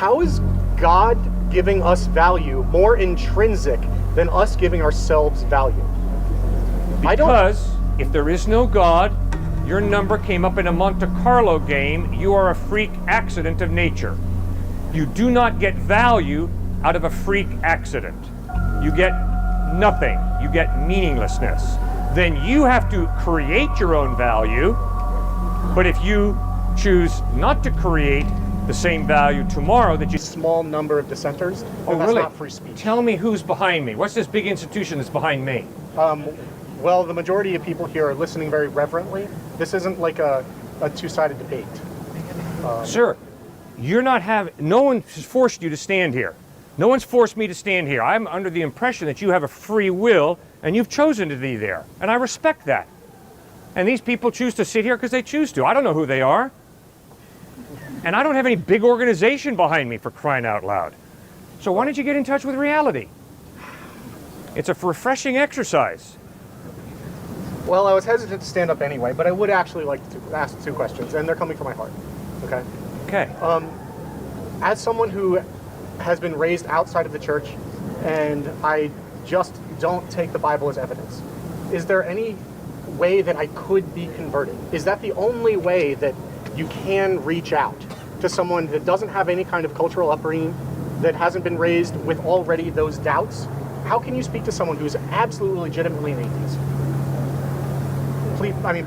how is God giving us value more intrinsic than us giving ourselves value? Because if there is no God, your number came up in a Monte Carlo game, you are a freak accident of nature. You do not get value out of a freak accident. You get nothing. You get meaninglessness. Then you have to create your own value, but if you choose not to create the same value tomorrow that you... Small number of dissenters, Oh, that's really? not free speech. Tell me who's behind me. What's this big institution that's behind me? Well, the majority of people here are listening very reverently. This isn't like a two-sided debate. Sir, you're not having... No one has forced you to stand here. No one's forced me to stand here. I'm under the impression that you have a free will and you've chosen to be there. And I respect that. And these people choose to sit here because they choose to. I don't know who they are. And I don't have any big organization behind me, for crying out loud. So why don't you get in touch with reality? It's a refreshing exercise. Well, I was hesitant to stand up anyway, but I would actually like to ask 2 questions, and they're coming from my heart. Okay? Okay. As someone who has been raised outside of the church, and I just don't take the Bible as evidence, is there any way that I could be converted? Is that the only way that you can reach out to someone that doesn't have any kind of cultural upbringing, that hasn't been raised with already those doubts? How can you speak to someone who's absolutely legitimately an atheist?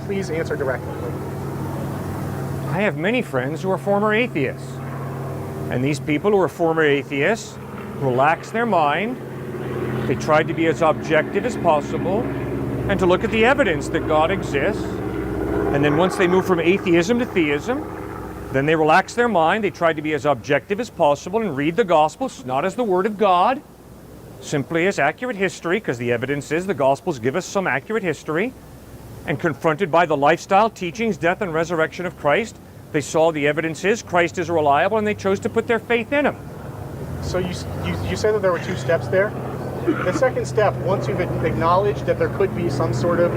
Please answer directly. I have many friends who are former atheists. And these people who are former atheists relax their mind. They tried to be as objective as possible and to look at the evidence that God exists. And then once they move from atheism to theism, then they relax their mind. They tried to be as objective as possible and read the Gospels, not as the Word of God, simply as accurate history, because the evidence is the Gospels give us some accurate history. And confronted by the lifestyle, teachings, death, and resurrection of Christ, they saw the evidence is Christ is reliable, and they chose to put their faith in Him. So you said that there were 2 steps there. The second step, once you've acknowledged that there could be some sort of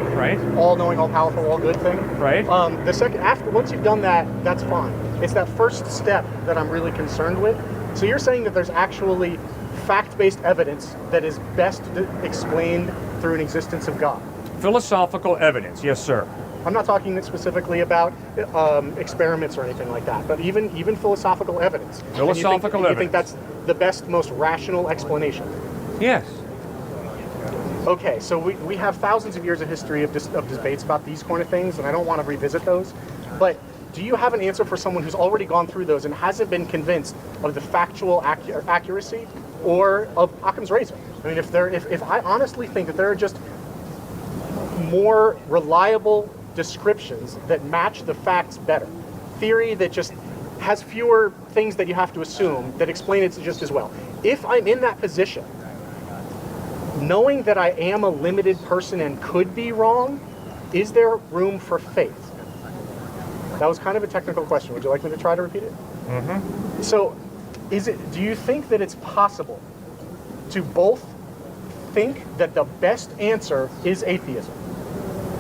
all-knowing, all-powerful, all-good thing, once you've done that, that's fine. It's that first step that I'm really concerned with. So you're saying that there's actually fact-based evidence that is best explained through an existence of God. Philosophical evidence, yes, sir. I'm not talking specifically about experiments or anything like that, but even philosophical evidence. Philosophical evidence. You think that's the best, most rational explanation? Yes. Okay, so we have thousands of years of history of debates about these kind of things, and I don't want to revisit those. But do you have an answer for someone who's already gone through those and hasn't been convinced of the factual accuracy or of Occam's razor? I mean, if I honestly think that there are just more reliable descriptions that match the facts better, theory that just has fewer things that you have to assume that explain it just as well. If I'm in that position, knowing that I am a limited person and could be wrong, is there room for faith? That was kind of a technical question. Would you like me to try to repeat it? Mm-hmm. So, do you think that it's possible to both think that the best answer is atheism,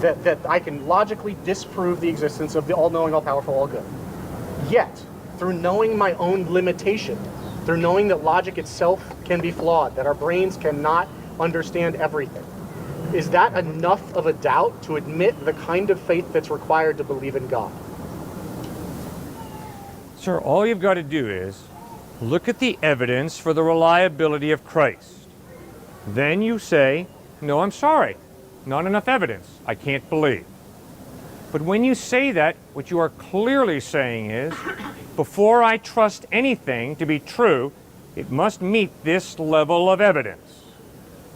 that I can logically disprove the existence of the all-knowing, all-powerful, all-good, yet, through knowing my own limitation, through knowing that logic itself can be flawed, that our brains cannot understand everything, is that enough of a doubt to admit the kind of faith that's required to believe in God? Sir, all you've got to do is look at the evidence for the reliability of Christ. Then you say, no, I'm sorry, not enough evidence, I can't believe. But when you say that, what you are clearly saying is, before I trust anything to be true, it must meet this level of evidence.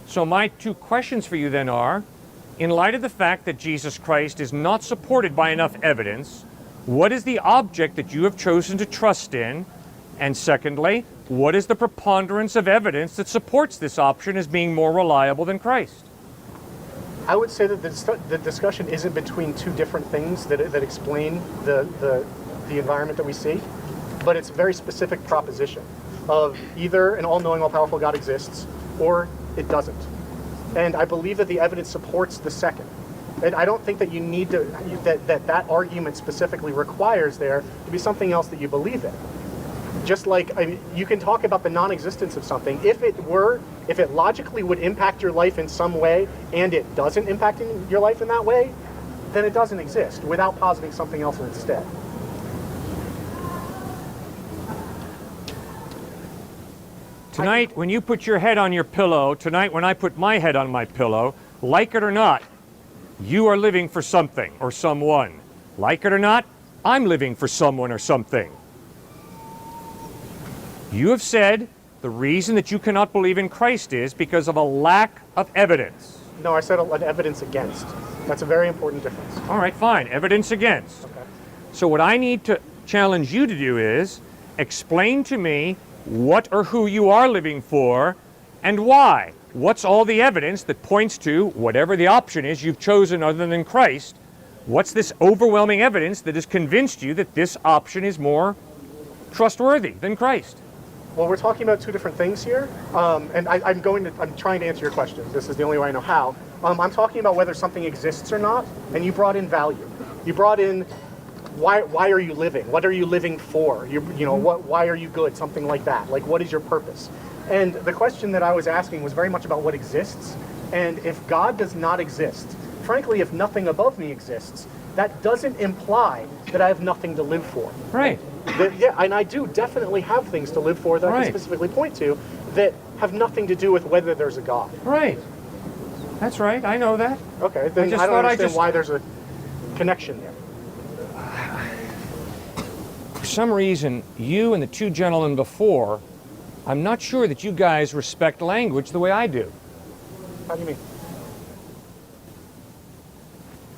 So my 2 questions for you then are, in light of the fact that Jesus Christ is not supported by enough evidence, what is the object that you have chosen to trust in? And secondly, what is the preponderance of evidence that supports this option as being more reliable than Christ? I would say that the discussion isn't between 2 different things that explain the environment that we see, but it's a very specific proposition of either an all-knowing, all-powerful God exists, or it doesn't. And I believe that the evidence supports the second. And I don't think that you need to, that argument specifically requires there to be something else that you believe in. Just like, I mean, you can talk about the non-existence of something. If it logically would impact your life in some way, and it doesn't impact your life in that way, then it doesn't exist without positing something else instead. Tonight, when you put your head on your pillow, tonight when I put my head on my pillow, like it or not, you are living for something or someone. Like it or not, I'm living for someone or something. You have said the reason that you cannot believe in Christ is because of a lack of evidence. No, I said an evidence against. That's a very important difference. All right, fine. Evidence against. Okay. So what I need to challenge you to do is explain to me what or who you are living for and why. What's all the evidence that points to whatever the option is you've chosen other than Christ? What's this overwhelming evidence that has convinced you that this option is more trustworthy than Christ? Well, we're talking about two different things here, and I'm trying to answer your question. This is the only way I know how. I'm talking about whether something exists or not, and you brought in value. You brought in why are you living? What are you living for? Why are you good? Something like that. Like, what is your purpose? And the question that I was asking was very much about what exists. And if God does not exist, frankly, if nothing above me exists, that doesn't imply that I have nothing to live for. Right. Yeah, and I do definitely have things to live for that I can specifically point to that have nothing to do with whether there's a God. Right. That's right. I know that. Okay, then I don't understand why there's a connection there. For some reason, you and the two gentlemen before, I'm not sure that you guys respect language the way I do. How do you mean?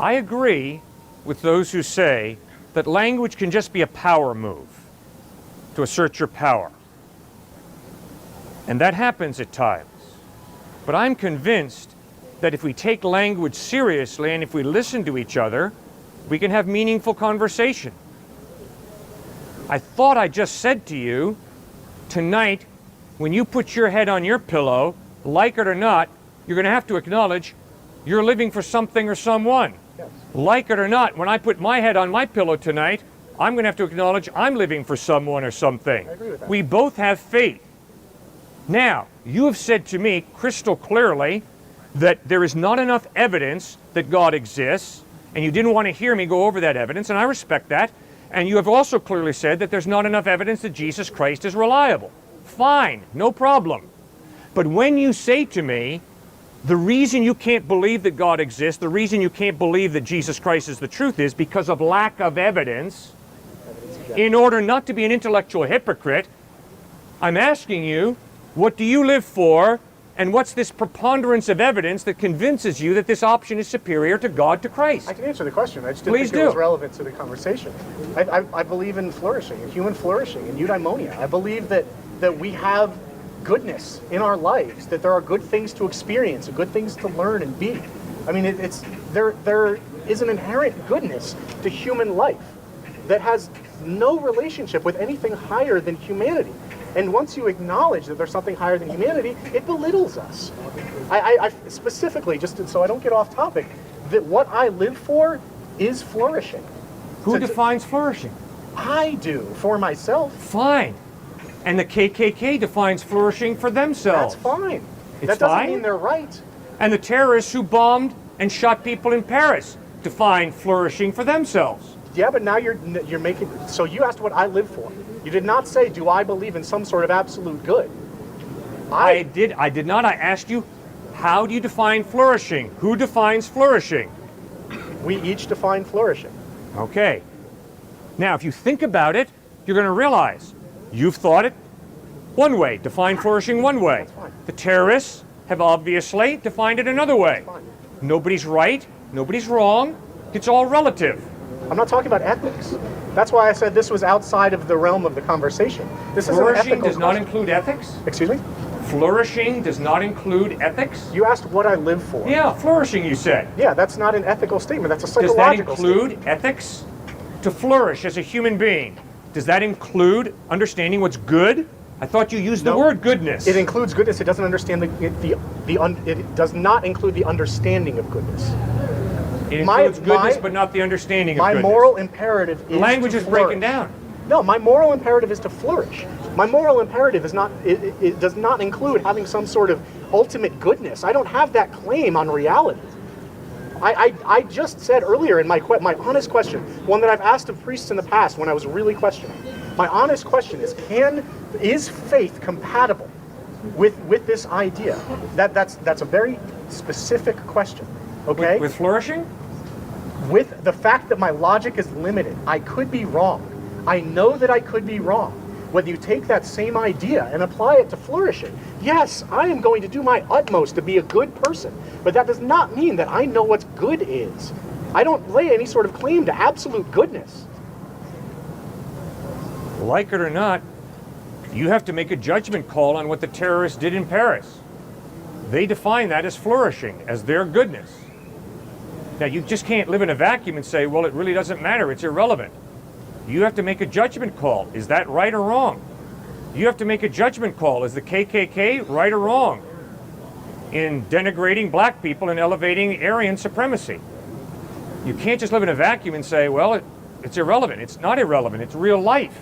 I agree with those who say that language can just be a power move to assert your power. And that happens at times. But I'm convinced that if we take language seriously and if we listen to each other, we can have meaningful conversation. I thought I just said to you, tonight, when you put your head on your pillow, like it or not, you're going to have to acknowledge you're living for something or someone. Yes. Like it or not, when I put my head on my pillow tonight, I'm going to have to acknowledge I'm living for someone or something. I agree with that. We both have faith. Now, you have said to me crystal clearly that there is not enough evidence that God exists, and you didn't want to hear me go over that evidence, and I respect that. And you have also clearly said that there's not enough evidence that Jesus Christ is reliable. Fine, no problem. But when you say to me, the reason you can't believe that God exists, the reason you can't believe that Jesus Christ is the truth is because of lack of evidence, in order not to be an intellectual hypocrite, I'm asking you, what do you live for, and what's this preponderance of evidence that convinces you that this option is superior to God, to Christ? I can answer the question. I just didn't think it was relevant to the conversation. I believe in flourishing, in human flourishing, in eudaimonia. I believe that we have goodness in our lives, that there are good things to experience, good things to learn and be. I mean, there is an inherent goodness to human life that has no relationship with anything higher than humanity. And once you acknowledge that there's something higher than humanity, it belittles us. I specifically, just so I don't get off topic, that what I live for is flourishing. Who defines flourishing? I do, for myself. Fine. And the KKK defines flourishing for themselves. That's fine. It's that doesn't fine? mean they're right. And the terrorists who bombed and shot people in Paris define flourishing for themselves. Yeah, but now you're making, so you asked what I live for. You did not say, do I believe in some sort of absolute good? I did not. I asked you, how do you define flourishing? Who defines flourishing? We each define flourishing. Okay. Now, if you think about it, you're going to realize you've thought it one way, defined flourishing one way. That's fine. The terrorists have obviously defined it another way. That's fine. Nobody's right, nobody's wrong. It's all relative. I'm not talking about ethics. That's why I said this was outside of the realm of the conversation. This is an Flourishing ethical does not question. include ethics? Excuse me? Flourishing does not include ethics? You asked what I live for. Yeah, flourishing, you said. Yeah, that's not an ethical statement. That's a Does that psychological include statement. ethics? To flourish as a human being, does that include understanding what's good? I thought you used the No. word goodness. It includes goodness. It doesn't understand it does not include the understanding of goodness. It includes goodness, but not the understanding of My goodness. moral imperative is Language to is breaking flourish. down. No, my moral imperative is to flourish. My moral imperative is not. It does not include having some sort of ultimate goodness. I don't have that claim on reality. I just said earlier in my honest question, one that I've asked of priests in the past when I was really questioning. My honest question is faith compatible with this idea? That's a very specific question. Okay. With flourishing? With the fact that my logic is limited, I could be wrong. I know that I could be wrong. Whether you take that same idea and apply it to flourishing, yes, I am going to do my utmost to be a good person, but that does not mean that I know what good is. I don't lay any sort of claim to absolute goodness. Like it or not, you have to make a judgment call on what the terrorists did in Paris. They define that as flourishing, as their goodness. Now, you just can't live in a vacuum and say, well, it really doesn't matter, it's irrelevant. You have to make a judgment call. Is that right or wrong? You have to make a judgment call. Is the KKK right or wrong in denigrating black people and elevating Aryan supremacy? You can't just live in a vacuum and say, well, it's irrelevant. It's not irrelevant. It's real life.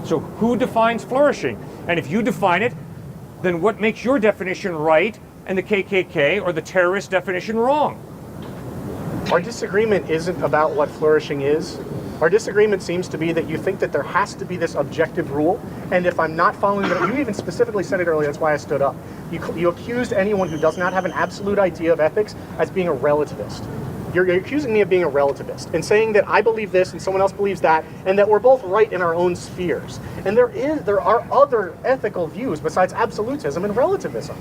So who defines flourishing? And if you define it, then what makes your definition right and the KKK or the terrorist definition wrong? Our disagreement isn't about what flourishing is. Our disagreement seems to be that you think that there has to be this objective rule, and if I'm not following it, you even specifically said it earlier, that's why I stood up. You accused anyone who does not have an absolute idea of ethics as being a relativist. You're accusing me of being a relativist and saying that I believe this and someone else believes that, and that we're both right in our own spheres. And there are other ethical views besides absolutism and relativism.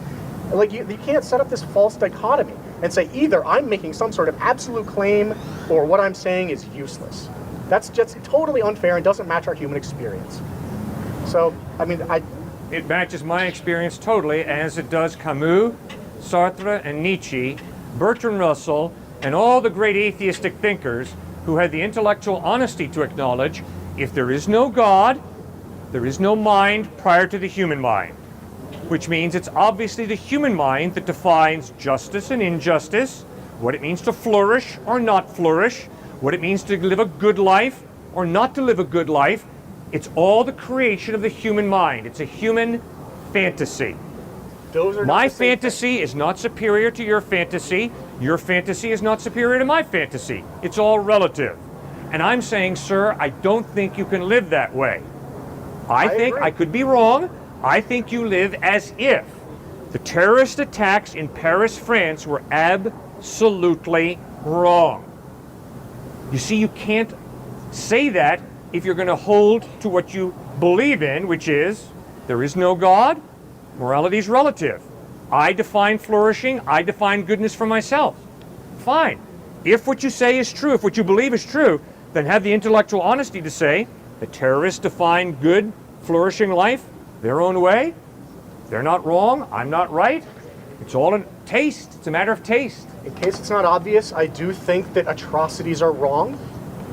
Like you can't set up this false dichotomy and say either I'm making some sort of absolute claim or what I'm saying is useless. That's just totally unfair and doesn't match our human experience. So, I mean, It matches my experience totally, as it does Camus, Sartre, and Nietzsche, Bertrand Russell, and all the great atheistic thinkers who had the intellectual honesty to acknowledge if there is no God, there is no mind prior to the human mind. Which means it's obviously the human mind that defines justice and injustice, what it means to flourish or not flourish, what it means to live a good life or not to live a good life. It's all the creation of the human mind. It's a human fantasy. My fantasy is not superior to your fantasy. Your fantasy is not superior to my fantasy. It's all relative. And I'm saying, sir, I don't think you can live that way. I think, I could be wrong, I think you live as if the terrorist attacks in Paris, France were absolutely wrong. You see, you can't say that if you're going to hold to what you believe in, which is there is no God, morality is relative. I define flourishing, I define goodness for myself. Fine. If what you say is true, if what you believe is true, then have the intellectual honesty to say the terrorists define good, flourishing life their own way. They're not wrong, I'm not right. It's all in taste. It's a matter of taste. In case it's not obvious, I do think that atrocities are wrong.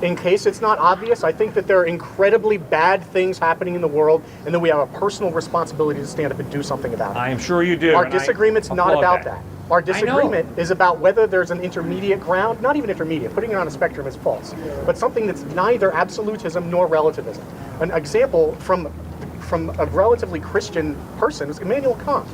In case it's not obvious, I think that there are incredibly bad things happening in the world and that we have a personal responsibility to stand up and do something about it. I am sure you do. Our disagreement's not about that. Our disagreement is about whether there's an intermediate ground, not even intermediate, putting it on a spectrum is false, but something that's neither absolutism nor relativism. An example from a relatively Christian person is Immanuel Kant.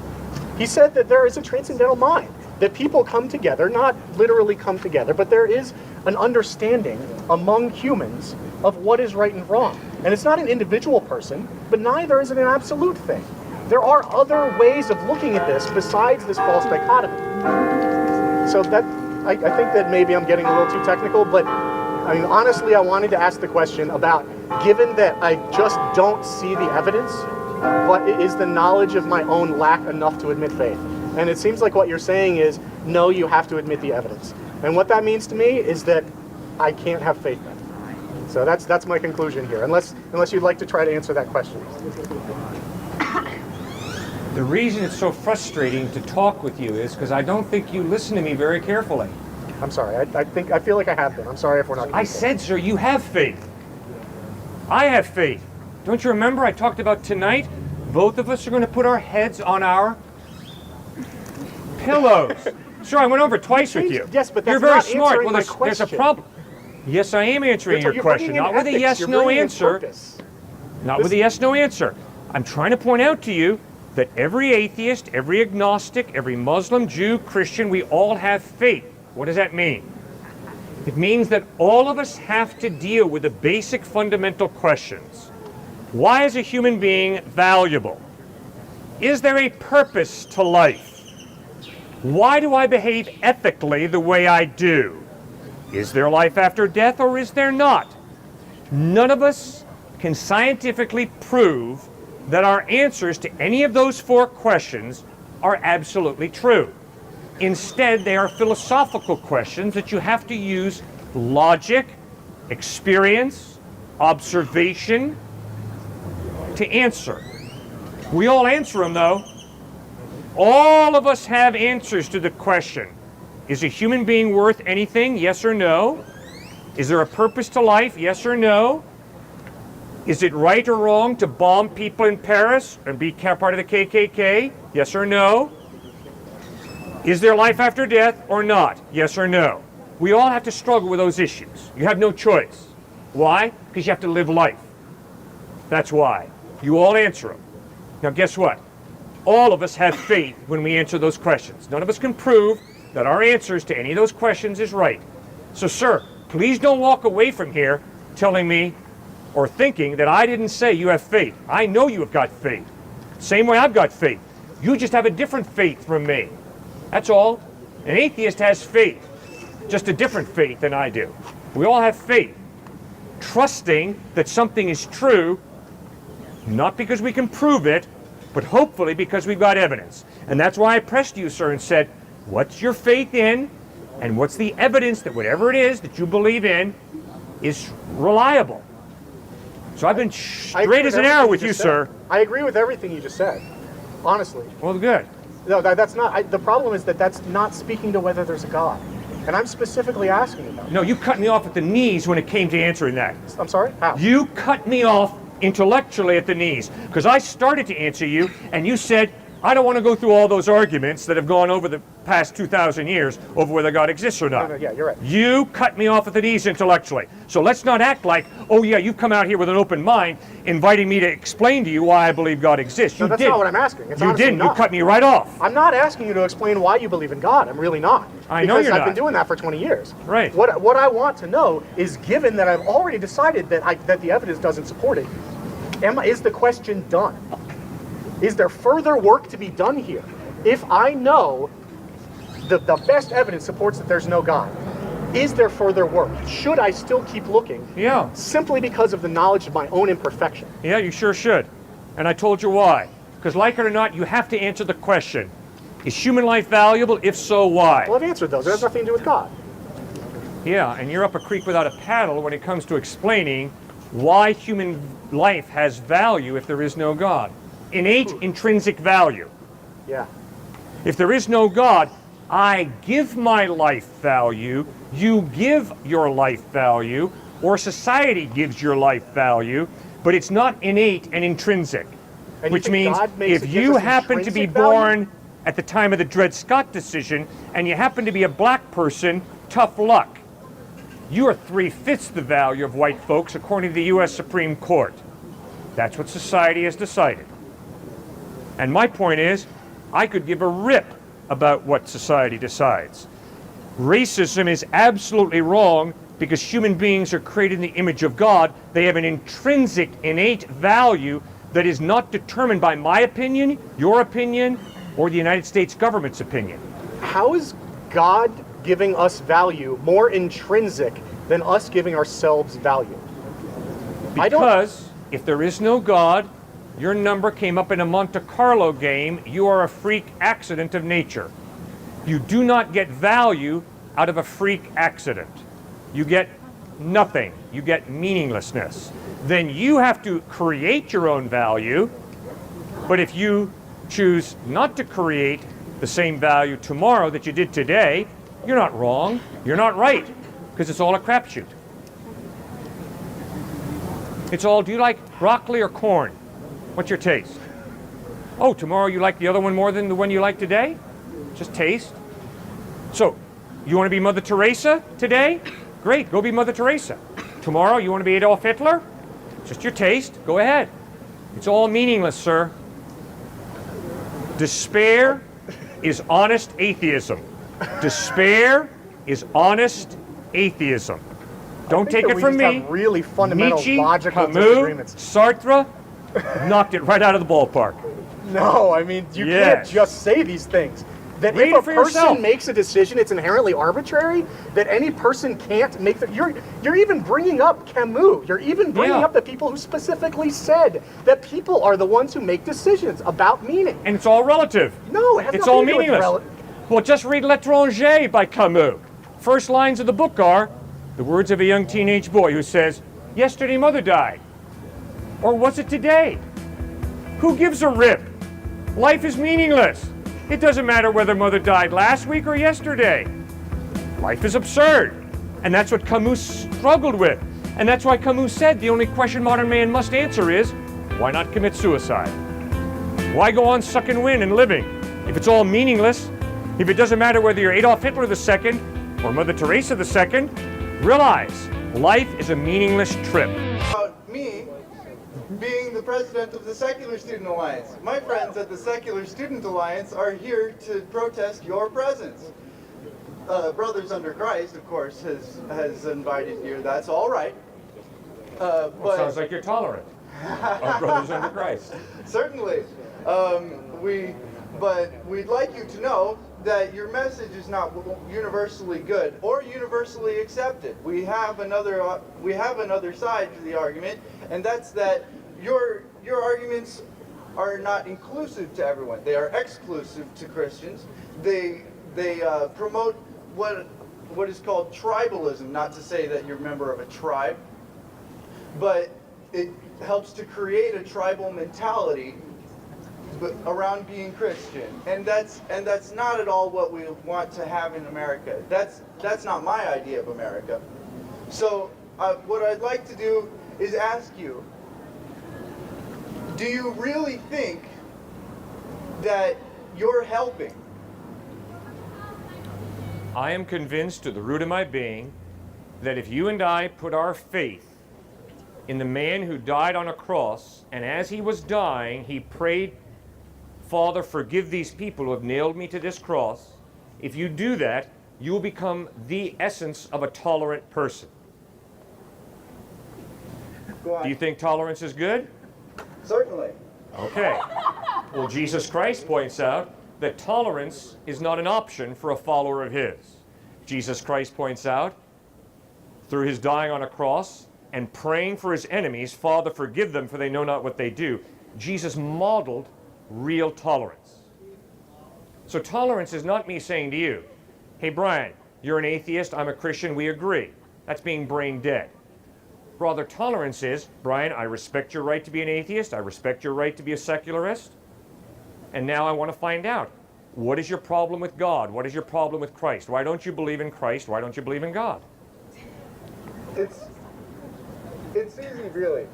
He said that there is a transcendental mind, that people come together, not literally come together, but there is an understanding among humans of what is right and wrong. And it's not an individual person, but neither is it an absolute thing. There are other ways of looking at this besides this false dichotomy. So that I think that maybe I'm getting a little too technical, but I mean, honestly, I wanted to ask the question about, given that I just don't see the evidence, but is the knowledge of my own lack enough to admit faith? And it seems like what you're saying is, no, you have to admit the evidence. And what that means to me is that I can't have faith then. So that's my conclusion here, unless you'd like to try to answer that question. The reason it's so frustrating to talk with you is because I don't think you listen to me very carefully. I'm sorry. I feel like I have been. I'm sorry if we're not. I said, sir, you have faith. I have faith. Don't you remember I talked about tonight? Both of us are going to put our heads on our pillows. Sure, I went over it twice with you. Yes, but that's you're very not smart. answering Well, my there's a question. problem. Yes, I am answering your You're question, bringing in not with a ethics, yes, you're no bringing in answer. purpose. Not with a yes, no answer. I'm trying to point out to you that every atheist, every agnostic, every Muslim, Jew, Christian, we all have faith. What does that mean? It means that all of us have to deal with the basic fundamental questions. Why is a human being valuable? Is there a purpose to life? Why do I behave ethically the way I do? Is there life after death or is there not? None of us can scientifically prove that our answers to any of those four questions are absolutely true. Instead, they are philosophical questions that you have to use logic, experience, observation to answer. We all answer them, though. All of us have answers to the question, is a human being worth anything? Yes or no? Is there a purpose to life? Yes or no? Is it right or wrong to bomb people in Paris and be part of the KKK? Yes or no? Is there life after death or not? Yes or no? We all have to struggle with those issues. You have no choice. Why? Because you have to live life. That's why. You all answer them. Now guess what? All of us have faith when we answer those questions. None of us can prove that our answers to any of those questions is right. So sir, please don't walk away from here telling me or thinking that I didn't say you have faith. I know you have got faith. Same way I've got faith. You just have a different faith from me. That's all. An atheist has faith, just a different faith than I do. We all have faith, trusting that something is true, not because we can prove it, but hopefully because we've got evidence. And that's why I pressed you, sir, and said, what's your faith in, and what's the evidence that whatever it is that you believe in is reliable? So I've been straight as an arrow with you, sir. I agree with everything you just said, honestly. Well, good. No, that's not. The problem is that that's not speaking to whether there's a God. And I'm specifically asking about that. No, you cut me off at the knees when it came to answering that. I'm sorry? How? You cut me off intellectually at the knees, because I started to answer you, and you said, I don't want to go through all those arguments that have gone over the past 2,000 years over whether God exists or not. No, yeah, you're right. You cut me off at the knees intellectually. So let's not act like, oh yeah, you've come out here with an open mind, inviting me to explain to you why I believe God exists. No, You that's didn't. not what I'm asking. It's You honestly didn't. not. You cut me right off. I'm not asking you to explain why you believe in God. I'm really not. I know because you're I've not. been doing that for 20 years. Right. What I want to know is, given that I've already decided that the evidence doesn't support it, is the question done? Is there further work to be done here? If I know the best evidence supports that there's no God, is there further work? Should I still keep looking? Yeah. Simply because of the knowledge of my own imperfection. Yeah, you sure should. And I told you why. Because like it or not, you have to answer the question, is human life valuable? If so, why? Well, I've answered those. It has nothing to do with God. Yeah, and you're up a creek without a paddle when it comes to explaining why human life has value if there is no God. Innate, intrinsic value. Yeah. If there is no God, I give my life value, you give your life value, or society gives your life value, but it's not innate and intrinsic. And Which you think means God makes if it you gives us happen to be intrinsic value? born at the time of the Dred Scott decision, and you happen to be a black person, tough luck. You are 3/5 the value of white folks according to the U.S. Supreme Court. That's what society has decided. And my point is, I could give a rip about what society decides. Racism is absolutely wrong because human beings are created in the image of God. They have an intrinsic, innate value that is not determined by my opinion, your opinion, or the United States government's opinion. How is God giving us value more intrinsic than us giving ourselves value? Because if there is no God, your number came up in a Monte Carlo game, you are a freak accident of nature. You do not get value out of a freak accident. You get nothing. You get meaninglessness. Then you have to create your own value, but if you choose not to create the same value tomorrow that you did today, you're not wrong, you're not right, because it's all a crapshoot. It's all, do you like broccoli or corn? What's your taste? Oh, tomorrow you like the other one more than the one you like today? Just taste. So, you want to be Mother Teresa today? Great, go be Mother Teresa. Tomorrow you want to be Adolf Hitler? Just your taste, go ahead. It's all meaningless, sir. Despair is honest atheism. Despair is honest atheism. Don't take it from me. Have really fundamental Nietzsche, logical Camus, disagreements. Sartre knocked it right out of the ballpark. No, I mean, you can't just say these things. That Read if a it for yourself. person makes a decision, it's inherently arbitrary. That any person can't make the. You're even bringing up Camus. You're even bringing up the people who specifically said that people are the ones who make decisions about meaning. And it's all relative. No, it has it's nothing all to do with meaningless. Well, just read L'Étranger by Camus. First lines of the book are the words of a young teenage boy who says, "Yesterday mother died." Or was it today? Who gives a rip? Life is meaningless. It doesn't matter whether mother died last week or yesterday. Life is absurd. And that's what Camus struggled with. And that's why Camus said the only question modern man must answer is, why not commit suicide? Why go on sucking wind and living? If it's all meaningless, if it doesn't matter whether you're Adolf Hitler II or Mother Teresa II, realize life is a meaningless trip. About me being the president of the Secular Student Alliance. My friends at the Secular Student Alliance are here to protest your presence. Brothers Under Christ, of course, has invited you. That's all right. Well, sounds like you're tolerant of Brothers Under Christ. Certainly. But we'd like you to know that your message is not universally good or universally accepted. We have another side to the argument, and that's that your arguments are not inclusive to everyone. They are exclusive to Christians. They promote what is called tribalism. Not to say that you're a member of a tribe, but it helps to create a tribal mentality around being Christian, and that's not at all what we want to have in America. That's not my idea of America. So what I'd like to do is ask you, do you really think that you're helping? I am convinced to the root of my being that if you and I put our faith in the man who died on a cross, and as he was dying, he prayed, "Father, forgive these people who have nailed me to this cross." If you do that, you will become the essence of a tolerant person. Go on. Do you think tolerance is good? Certainly. Okay. Well, Jesus Christ points out that tolerance is not an option for a follower of his. Jesus Christ points out, through his dying on a cross and praying for his enemies, "Father, forgive them, for they know not what they do," Jesus modeled real tolerance. So tolerance is not me saying to you, "Hey Brian, you're an atheist, I'm a Christian, we agree." That's being brain dead. Rather, tolerance is, "Brian, I respect your right to be an atheist, I respect your right to be a secularist, and now I want to find out, what is your problem with God? What is your problem with Christ? Why don't you believe in Christ? Why don't you believe in God?" It's easy, really.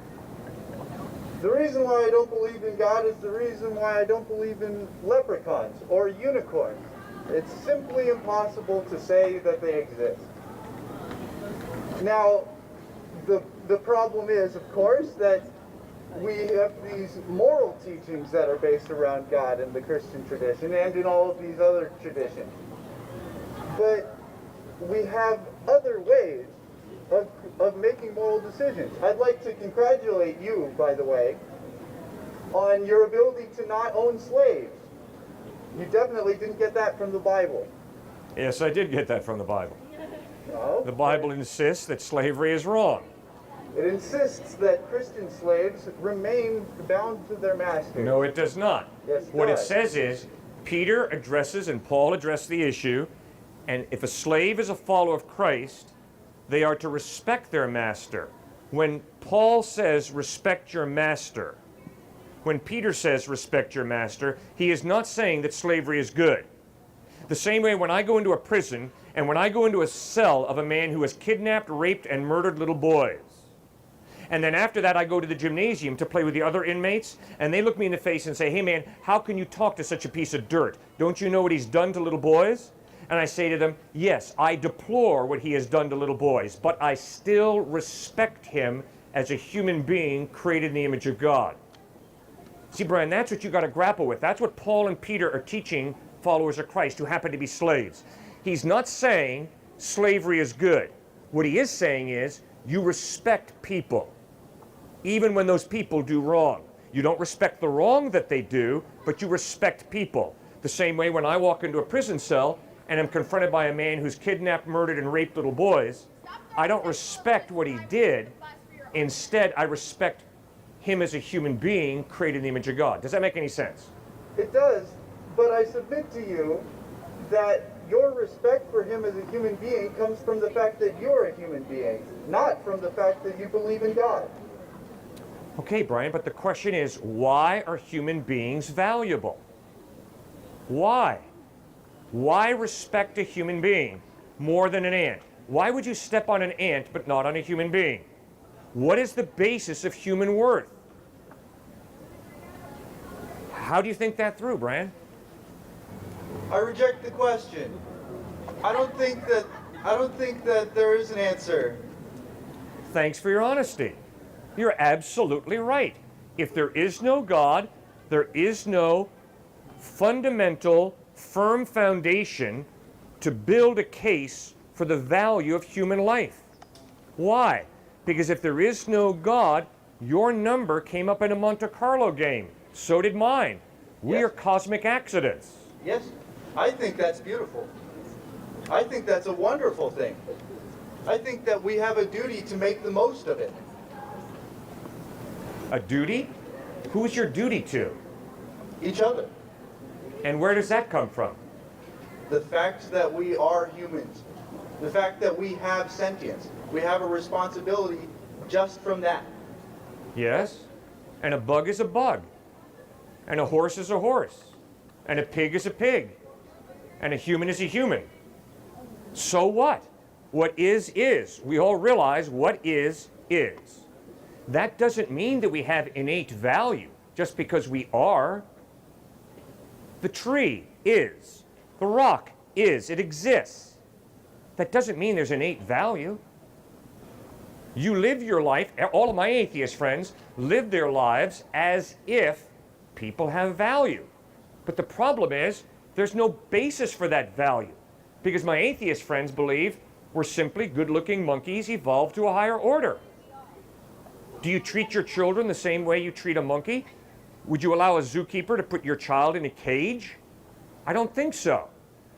The reason why I don't believe in God is the reason why I don't believe in leprechauns or unicorns. It's simply impossible to say that they exist. Now, the problem is, of course, that we have these moral teachings that are based around God in the Christian tradition and in all of these other traditions. But we have other ways of making moral decisions. I'd like to congratulate you, by the way, on your ability to not own slaves. You definitely didn't get that from the Bible. Yes, I did get that from the Bible. No? The Bible insists that slavery is wrong. It insists that Christian slaves remain bound to their masters. No, it does not. Yes, it What it does. says is, Peter addresses and Paul address the issue, and if a slave is a follower of Christ, they are to respect their master. When Paul says, "Respect your master," when Peter says, "Respect your master," he is not saying that slavery is good. The same way when I go into a prison and when I go into a cell of a man who has kidnapped, raped, and murdered little boys, and then after that I go to the gymnasium to play with the other inmates, and they look me in the face and say, "Hey man, how can you talk to such a piece of dirt? Don't you know what he's done to little boys?" and I say to them, yes, I deplore what he has done to little boys, but I still respect him as a human being created in the image of God. See, Brian, that's what you got to grapple with. That's what Paul and Peter are teaching followers of Christ who happen to be slaves. He's not saying slavery is good. What he is saying is you respect people, even when those people do wrong. You don't respect the wrong that they do, but you respect people. The same way when I walk into a prison cell and am confronted by a man who's kidnapped, murdered, and raped little boys, I don't respect what he did. Instead, I respect him as a human being created in the image of God. Does that make any sense? It does, but I submit to you that your respect for him as a human being comes from the fact that you're a human being, not from the fact that you believe in God. Okay, Brian, but the question is, why are human beings valuable? Why? Why respect a human being more than an ant? Why would you step on an ant but not on a human being? What is the basis of human worth? How do you think that through, Brian? I reject the question. I don't think that there is an answer. Thanks for your honesty. You're absolutely right. If there is no God, there is no fundamental, firm foundation to build a case for the value of human life. Why? Because if there is no God, your number came up in a Monte Carlo game. So did mine. We Yes. are cosmic accidents. Yes, I think that's beautiful. I think that's a wonderful thing. I think that we have a duty to make the most of it. A duty? Who is your duty to? Each other. And where does that come from? The fact that we are humans. The fact that we have sentience. We have a responsibility just from that. Yes? And a bug is a bug. And a horse is a horse. And a pig is a pig. And a human is a human. So what? What is, is. We all realize what is, is. That doesn't mean that we have innate value just because we are. The tree is. The rock is. It exists. That doesn't mean there's innate value. You live your life, all of my atheist friends live their lives as if people have value. But the problem is, there's no basis for that value. Because my atheist friends believe we're simply good-looking monkeys evolved to a higher order. Do you treat your children the same way you treat a monkey? Would you allow a zookeeper to put your child in a cage? I don't think so.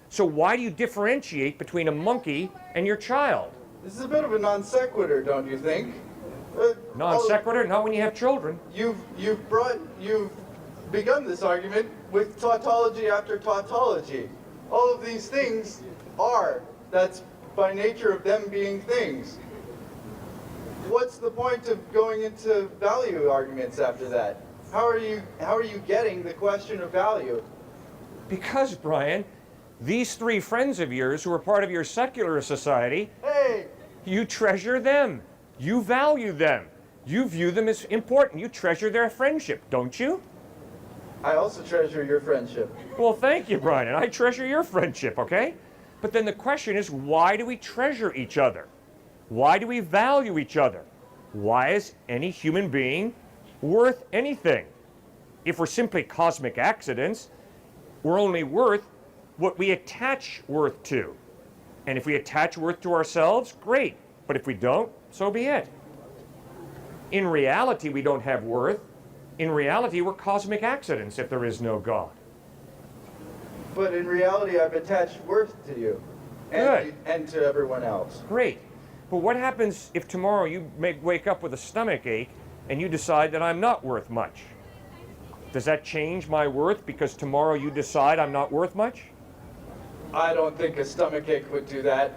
So why do you differentiate between a monkey and your child? This is a bit of a non sequitur, don't you think? Non sequitur? Not when you have children. You've begun this argument with tautology after tautology. All of these things are. That's by nature of them being things. What's the point of going into value arguments after that? How are you getting the question of value? Because, Brian, these three friends of yours who are part of your secular society, Hey! you treasure them. You value them. You view them as important. You treasure their friendship, don't you? I also treasure your friendship. Well, thank you, Brian, and I treasure your friendship, okay? But then the question is, why do we treasure each other? Why do we value each other? Why is any human being worth anything? If we're simply cosmic accidents, we're only worth what we attach worth to. And if we attach worth to ourselves, great. But if we don't, so be it. In reality, we don't have worth. In reality, we're cosmic accidents if there is no God. But in reality, I've attached worth to you. Good. And to everyone else. Great. But what happens if tomorrow you wake up with a stomach ache and you decide that I'm not worth much? Does that change my worth because tomorrow you decide I'm not worth much? I don't think a stomachache would do that.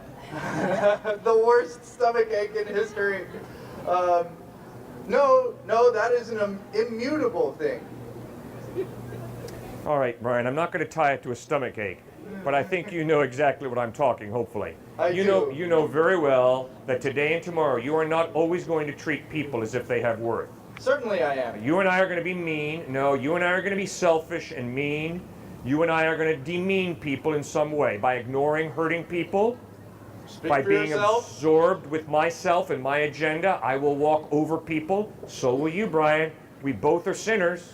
The worst stomachache in history. No, that is an immutable thing. All right, Brian, I'm not going to tie it to a stomach ache, but I think you know exactly what I'm talking, hopefully. You know very well that today and tomorrow you are not always going to treat people as if they have worth. Certainly I am. You and I are going to be mean. No, you and I are going to be selfish and mean. You and I are going to demean people in some way by ignoring hurting people, Speak by for being yourself. absorbed with myself and my agenda. I will walk over people. So will you, Brian. We both are sinners.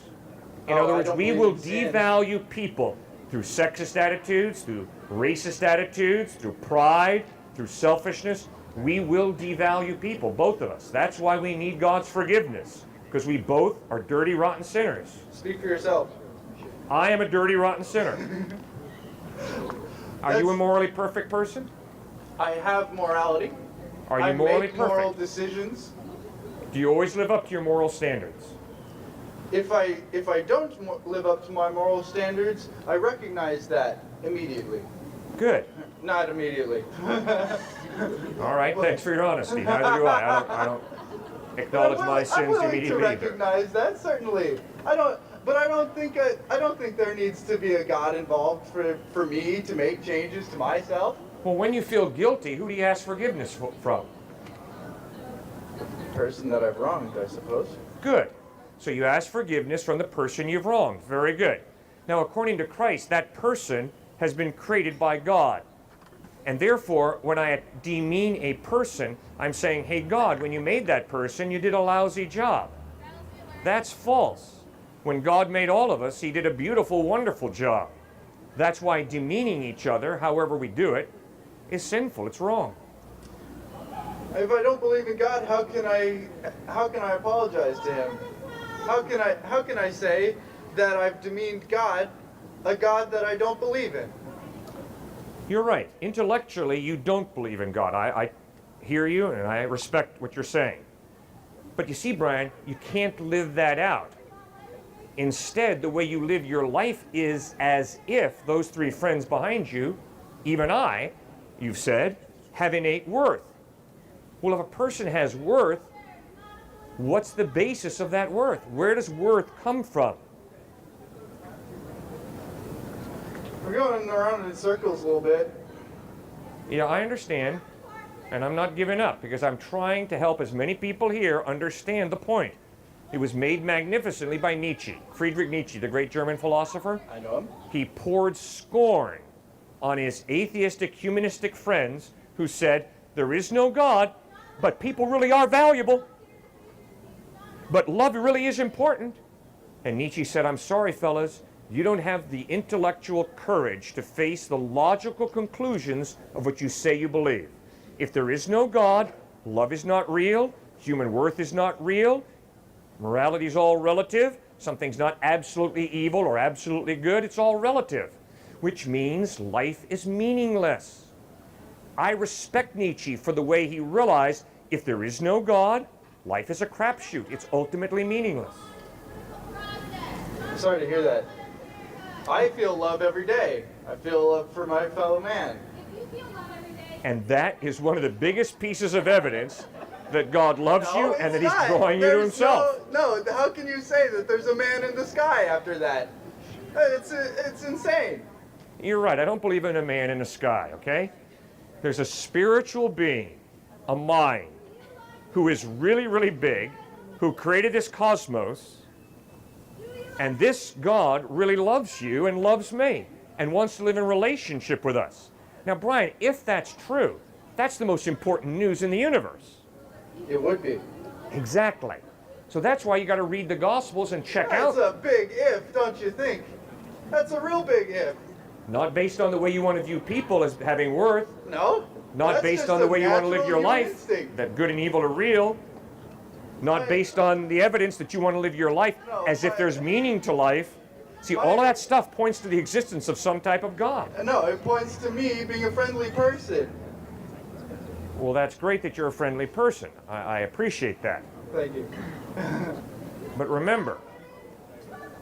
In Oh, other I words, don't we believe will in sin. devalue people through sexist attitudes, through racist attitudes, through pride, through selfishness. We will devalue people, both of us. That's why we need God's forgiveness, because we both are dirty, rotten sinners. Speak for yourself. I am a dirty, rotten sinner. Are you a morally perfect person? I have morality. Are you I morally make moral perfect? decisions. Do you always live up to your moral standards? If I don't live up to my moral standards, I recognize that immediately. Good. Not immediately. All right, thanks for your honesty. Neither do I. I don't acknowledge my I'm sins willing to immediately either. recognize that, certainly. I don't think there needs to be a God involved for me to make changes to myself. Well, when you feel guilty, who do you ask forgiveness from? Person that I've wronged, I suppose. Good. So you ask forgiveness from the person you've wronged. Very good. Now, according to Christ, that person has been created by God. And therefore, when I demean a person, I'm saying, hey, God, when you made that person, you did a lousy job. That's false. When God made all of us, he did a beautiful, wonderful job. That's why demeaning each other, however we do it, is sinful. It's wrong. If I don't believe in God, how can I apologize to him? How can I say that I've demeaned God, a God that I don't believe in? You're right. Intellectually, you don't believe in God. I hear you and I respect what you're saying. But you see, Brian, you can't live that out. Instead, the way you live your life is as if those three friends behind you, even I, you've said, have innate worth. Well, if a person has worth, what's the basis of that worth? Where does worth come from? We're going around in circles a little bit. Yeah, I understand, and I'm not giving up because I'm trying to help as many people here understand the point. It was made magnificently by Nietzsche, Friedrich Nietzsche, the great German philosopher. I know him. He poured scorn on his atheistic, humanistic friends who said, there is no God, but people really are valuable. But love really is important. And Nietzsche said, I'm sorry, fellas, you don't have the intellectual courage to face the logical conclusions of what you say you believe. If there is no God, love is not real, human worth is not real, morality is all relative, something's not absolutely evil or absolutely good, it's all relative, which means life is meaningless. I respect Nietzsche for the way he realized if there is no God, life is a crapshoot. It's ultimately meaningless. I'm sorry to hear that. I feel love every day. I feel love for my fellow man. And that is one of the biggest pieces of evidence that God loves you and that he's not. drawing you to There's himself. No, how can you say that there's a man in the sky after that? It's insane. You're right. I don't believe in a man in the sky, okay? There's a spiritual being, a mind, who is really, really big, who created this cosmos, and this God really loves you and loves me and wants to live in relationship with us. Now, Brian, if that's true, that's the most important news in the universe. It would be. Exactly. So that's why you got to read the Gospels and check That's out. a big if, don't you think? That's a real big if. Not based on the way you want to view people as having worth, No? not That's based just on the a way you want to live natural your human life, instinct. that good and evil are real, not based on the evidence that you want to live your life No, as if there's meaning to life. See, all of that stuff points to the existence of some type of God. No, it points to me being a friendly person. Well, that's great that you're a friendly person. I appreciate that. Thank you. But remember,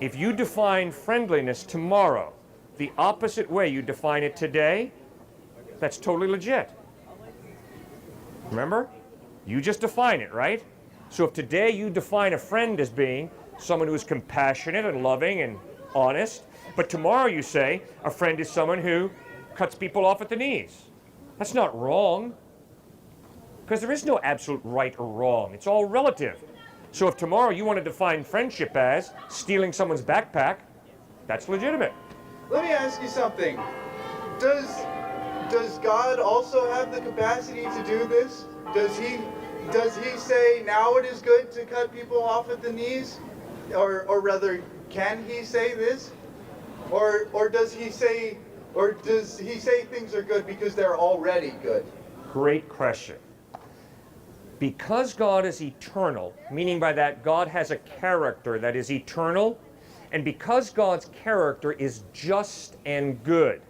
if you define friendliness tomorrow the opposite way you define it today, that's totally legit. Remember? You just define it, right? So if today you define a friend as being someone who is compassionate and loving and honest, but tomorrow you say a friend is someone who cuts people off at the knees, that's not wrong. Because there is no absolute right or wrong. It's all relative. So if tomorrow you want to define friendship as stealing someone's backpack, that's legitimate. let me ask you something. Does God also have the capacity to do this? Does he say now it is good to cut people off at the knees? Or rather, can he say this? Or does he say things are good because they're already good? Great question. Because God is eternal, meaning by that God has a character that is eternal, and because God's character is just and good,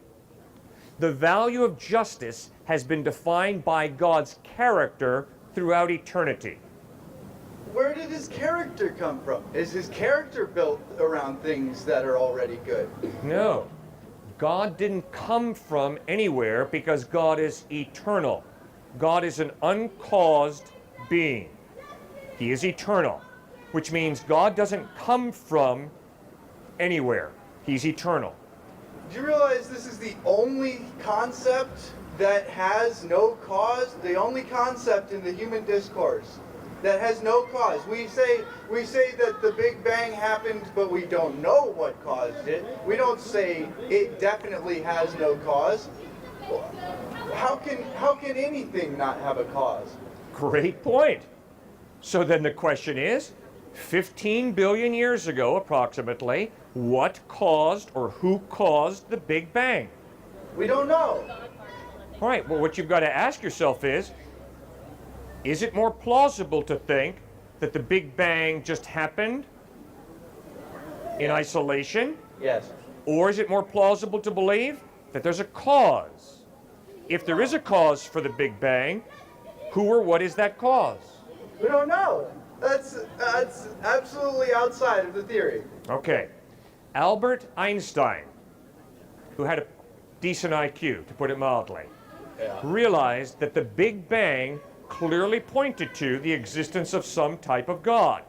the value of justice has been defined by God's character throughout eternity. Where did his character come from? Is his character built around things that are already good? No. God didn't come from anywhere because God is eternal. God is an uncaused being. He is eternal, which means God doesn't come from anywhere. He's eternal. Do you realize this is the only concept that has no cause? The only concept in the human discourse that has no cause. We say that the Big Bang happened, but we don't know what caused it. We don't say it definitely has no cause. How can anything not have a cause? Great point. So then the question is, 15 billion years ago approximately, what caused or who caused the Big Bang? We don't know. All right, well, what you've got to ask yourself is it more plausible to think that the Big Bang just happened in isolation? Yes. Or is it more plausible to believe that there's a cause? If there is a cause for the Big Bang, who or what is that cause? We don't know. That's absolutely outside of the theory. Okay. Albert Einstein, who had a decent IQ, to put it mildly, realized that the Big Bang clearly pointed to the existence of some type of God.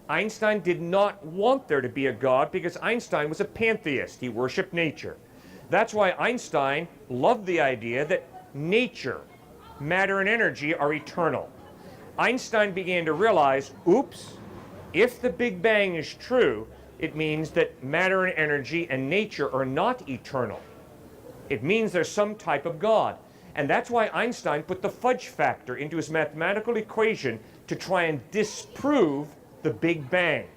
Einstein did not want there to be a God because Einstein was a pantheist. He worshiped nature. That's why Einstein loved the idea that nature, matter and energy are eternal. Einstein began to realize, oops, if the Big Bang is true, it means that matter and energy and nature are not eternal. It means there's some type of God. And that's why Einstein put the fudge factor into his mathematical equation to try and disprove the Big Bang.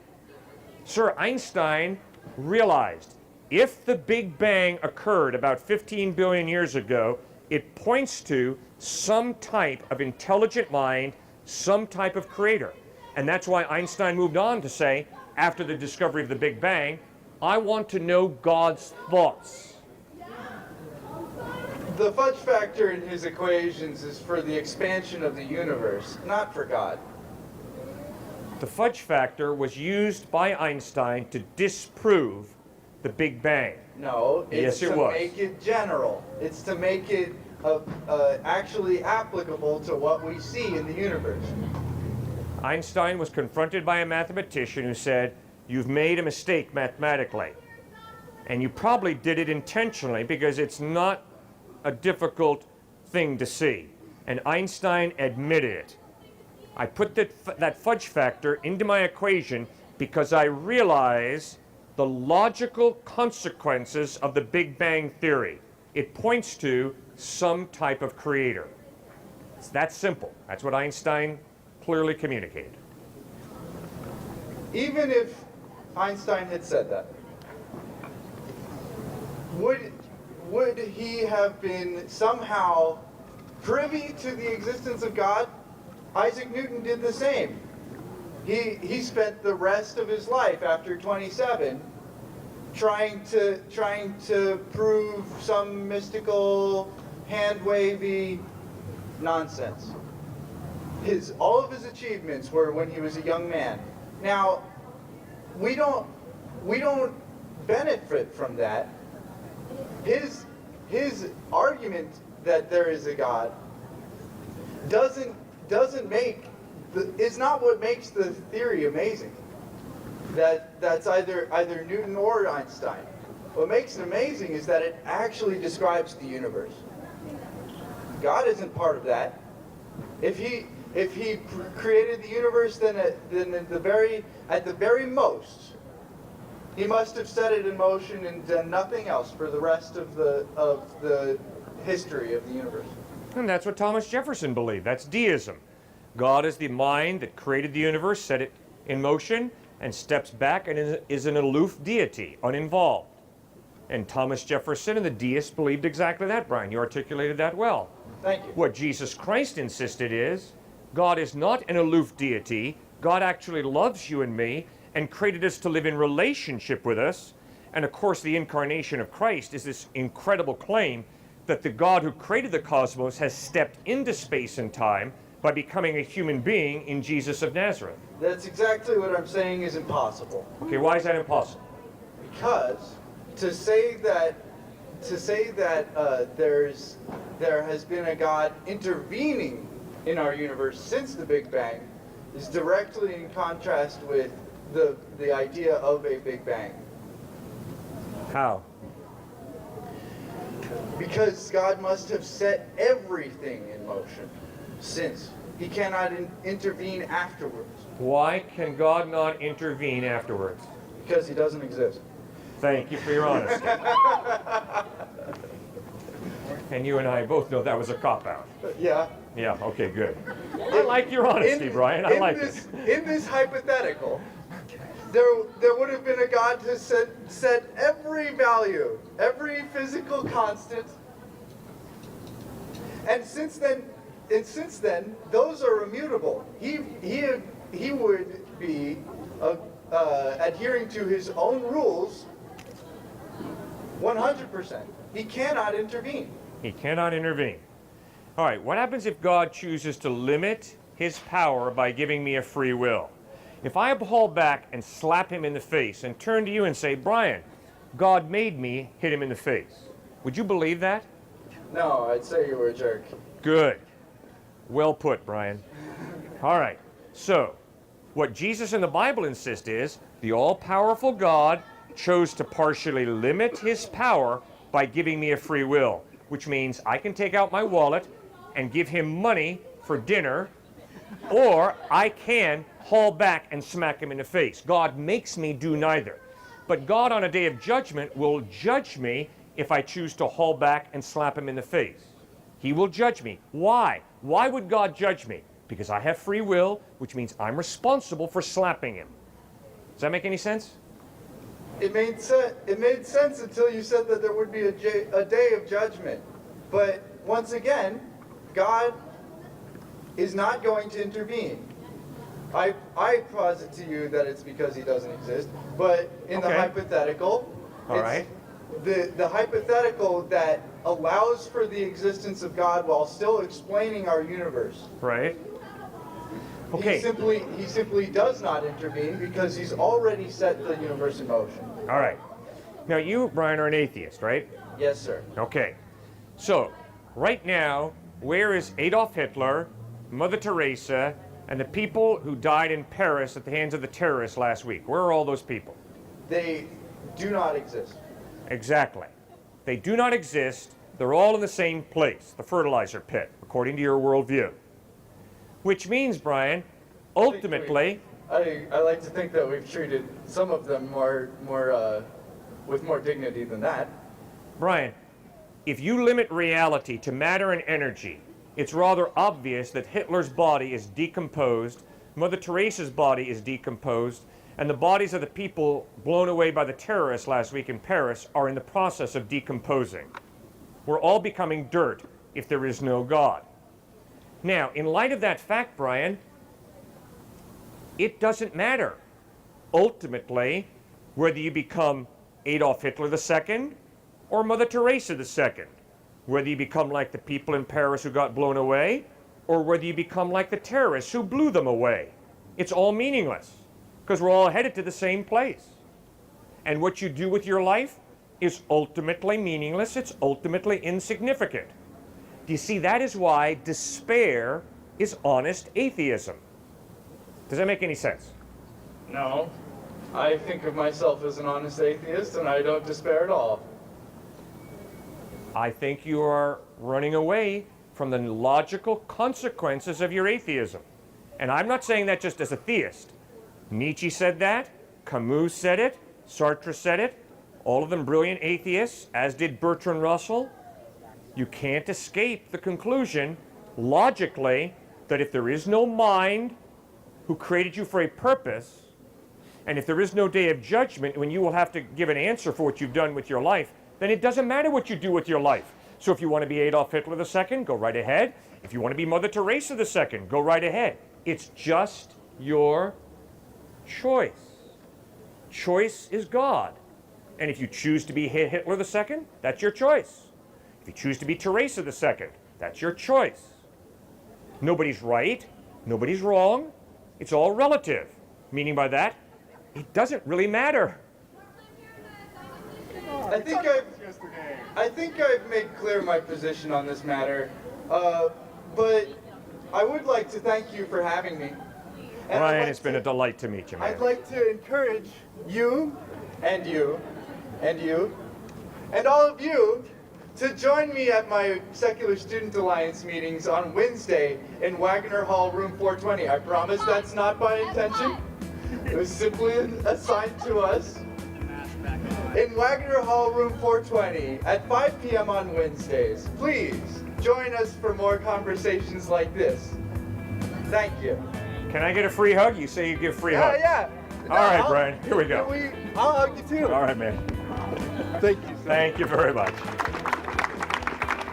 Sir Einstein realized if the Big Bang occurred about 15 billion years ago, it points to some type of intelligent mind, some type of creator. And that's why Einstein moved on to say, after the discovery of the Big Bang, I want to know God's thoughts. The fudge factor in his equations is for the expansion of the universe, not for God. The fudge factor was used by Einstein to disprove the Big Bang. No, it's Yes, it to was. make it general. It's to make it actually applicable to what we see in the universe. Einstein was confronted by a mathematician who said, you've made a mistake mathematically. And you probably did it intentionally because it's not a difficult thing to see. And Einstein admitted it. I put that fudge factor into my equation because I realize the logical consequences of the Big Bang theory. It points to some type of creator. It's that simple. That's what Einstein clearly communicated. Even if Einstein had said that, would he have been somehow privy to the existence of God? Isaac Newton did the same. He spent the rest of his life after 27 trying to prove some mystical, hand-wavy nonsense. All of his achievements were when he was a young man. Now, we don't benefit from that. His argument that there is a God is not what makes the theory amazing. That's either Newton or Einstein. What makes it amazing is that it actually describes the universe. God isn't part of that. If he created the universe, then at the very most, He must have set it in motion and done nothing else for the rest of the history of the universe. And that's what Thomas Jefferson believed. That's deism. God is the mind that created the universe, set it in motion, and steps back and is an aloof deity, uninvolved. And Thomas Jefferson and the deists believed exactly that, Brian. You articulated that well. Thank you. What Jesus Christ insisted is, God is not an aloof deity. God actually loves you and me and created us to live in relationship with us. And of course, the incarnation of Christ is this incredible claim that the God who created the cosmos has stepped into space and time by becoming a human being in Jesus of Nazareth. That's exactly what I'm saying is impossible. Okay, why is that impossible? Because to say that there has been a God intervening in our universe since the Big Bang is directly in contrast with the idea of a Big Bang. How? Because God must have set everything in motion since. He cannot intervene afterwards. Why can God not intervene afterwards? Because he doesn't exist. Thank you for your honesty. And you and I both know that was a cop-out. Yeah. Yeah, okay, good. I like your honesty, Brian. I like it. In this hypothetical, there would have been a God to set every value, every physical constant, and since then, those are immutable. He would be adhering to his own rules 100%. He cannot intervene. He cannot intervene. All right, what happens if God chooses to limit his power by giving me a free will? If I haul back and slap him in the face and turn to you and say, Brian, God made me hit him in the face, would you believe that? No, I'd say you were a jerk. Good. Well put, Brian. All right, so what Jesus and the Bible insist is the all-powerful God chose to partially limit his power by giving me a free will, which means I can take out my wallet and give him money for dinner, or I can haul back and smack him in the face. God makes me do neither. But God on a day of judgment will judge me if I choose to haul back and slap him in the face. He will judge me. Why? Why would God judge me? Because I have free will, which means I'm responsible for slapping him. Does that make any sense? It made sense until you said that there would be a day of judgment. But once again, God is not going to intervene. I posit to you that it's because he doesn't exist, but in the hypothetical, the hypothetical that allows for the existence of God while still explaining our universe. Right. Okay. He simply does not intervene because he's already set the universe in motion. All right. Now you, Brian, are an atheist, right? Yes, sir. Okay. So, right now, where is Adolf Hitler, Mother Teresa, and the people who died in Paris at the hands of the terrorists last week? Where are all those people? They do not exist. Exactly. They do not exist. They're all in the same place, the fertilizer pit, according to your worldview. Which means, Brian, ultimately... I like to think that we've treated some of them with more dignity than that. Brian, if you limit reality to matter and energy, it's rather obvious that Hitler's body is decomposed, Mother Teresa's body is decomposed, and the bodies of the people blown away by the terrorists last week in Paris are in the process of decomposing. We're all becoming dirt if there is no God. Now, in light of that fact, Brian, it doesn't matter, ultimately, whether you become Adolf Hitler II or Mother Teresa II, whether you become like the people in Paris who got blown away, or whether you become like the terrorists who blew them away. It's all meaningless, because we're all headed to the same place. And what you do with your life is ultimately meaningless, it's ultimately insignificant. Do you see, that is why despair is honest atheism. Does that make any sense? No. I think of myself as an honest atheist, and I don't despair at all. I think you are running away from the logical consequences of your atheism. And I'm not saying that just as a theist. Nietzsche said that, Camus said it, Sartre said it. All of them brilliant atheists, as did Bertrand Russell. You can't escape the conclusion, logically, that if there is no mind who created you for a purpose, and if there is no day of judgment when you will have to give an answer for what you've done with your life, then it doesn't matter what you do with your life. So if you want to be Adolf Hitler II, go right ahead. If you want to be Mother Teresa II, go right ahead. It's just your choice. Choice is God. And if you choose to be Hitler II, that's your choice. If you choose to be Teresa II, that's your choice. Nobody's right, nobody's wrong. It's all relative. Meaning by that, it doesn't really matter. I think I've made clear my position on this matter, but I would like to thank you for having me. And Ryan, it's been a delight to meet you, man. I'd like to encourage you, and you, and you, and all of you to join me at my Secular Student Alliance meetings on Wednesday in Wagner Hall, room 420. I promise that's not by intention. It was simply assigned to us. In Wagner Hall, room 420 at 5 p.m. on Wednesdays. Please join us for more conversations like this. Thank you. Can I get a free hug? You say you give free hugs. Yeah. All right, Brian, here we go. I'll hug you too. All right, man. Thank you, sir. Thank you very much.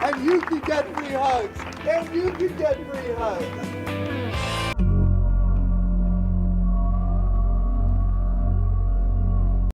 And you can get free hugs. And you can get free hugs.